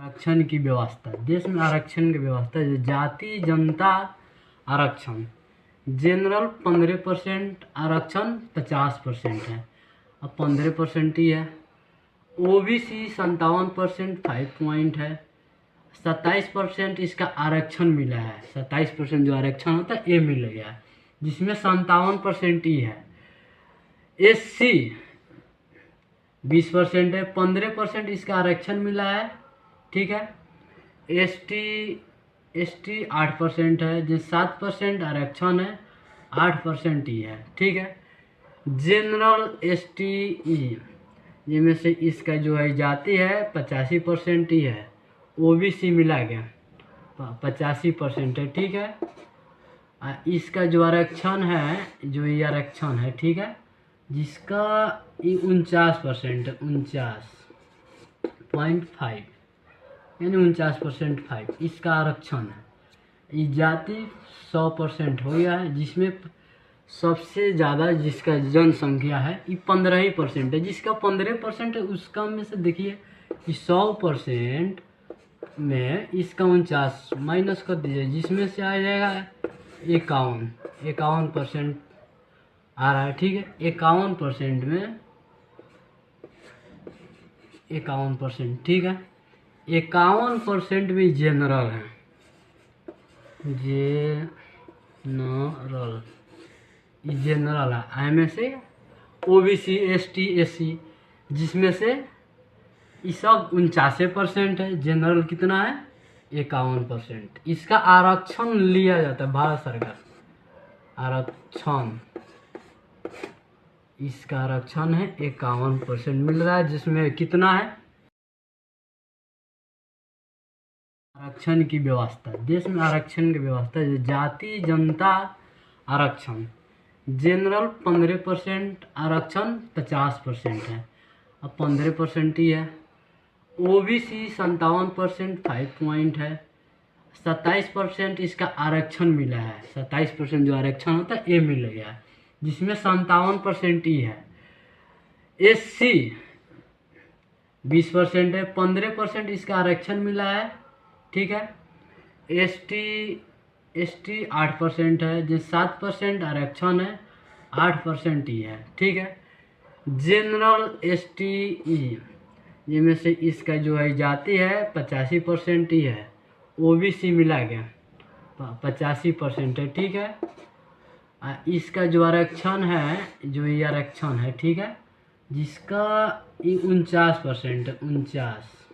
आरक्षण की व्यवस्था, देश में आरक्षण की व्यवस्था जो जाति जनता आरक्षण, जनरल 15%, आरक्षण 50% है। अब 15% ही है। ओबीसी 57%, 5 पॉइंट है। 27% इसका आरक्षण मिला है। 27% जो आरक्षण होता है ये मिल गया है, जिसमें 57% ही है। एससी 20% है। 15% इसका आरक्षण मिला है, ठीक है। एसटी 8% है, जो 7% आरक्षण है, 8% ही है, ठीक है। जनरल एसटी जिनमें से इसका जो है जाति है 85% ही है। ओबीसी मिला गया 85% है, ठीक है। इसका जो आरक्षण है, जो ये आरक्षण है, ठीक है, जिसका 49% है, 49.5 यानी 49.5 इसका आरक्षण है। ये जाति 100% हो गया है, जिसमें सबसे ज़्यादा जिसका जनसंख्या है ये 15% है। जिसका 15% है उसका में से देखिए कि 100% में इसका 49 माइनस कर दीजिए, जिसमें से आ जाएगा 51% आ रहा है, ठीक है। 51% में 51%, ठीक है। 51% भी जनरल है, जनरल है। इनमें से ओबीसी एसटी एससी, जिसमें से ये सब 49% है। जनरल कितना है? 51%। इसका आरक्षण लिया जाता है भारत सरकार, आरक्षण, इसका आरक्षण है 51% मिल रहा है, जिसमें कितना है आरक्षण की व्यवस्था, देश में आरक्षण की व्यवस्था जो जाति जनता आरक्षण, जनरल 15%, आरक्षण 50% है। अब 15% ही है। ओबीसी 57%, 5 पॉइंट है। 27% इसका आरक्षण मिला है। 27% जो आरक्षण होता है ये मिल गया है, जिसमें 57% ही है। एससी 20% है। 15% इसका आरक्षण मिला है, ठीक है। एसटी 8% है, जो 7% आरक्षण है, 8% ही है, ठीक है। जनरल एसटी जिनमें से इसका जो है जाति है 85% ही है। ओबीसी मिला गया 85% है, ठीक है। इसका जो आरक्षण है, जो ये आरक्षण है, ठीक है, जिसका 49% है, 49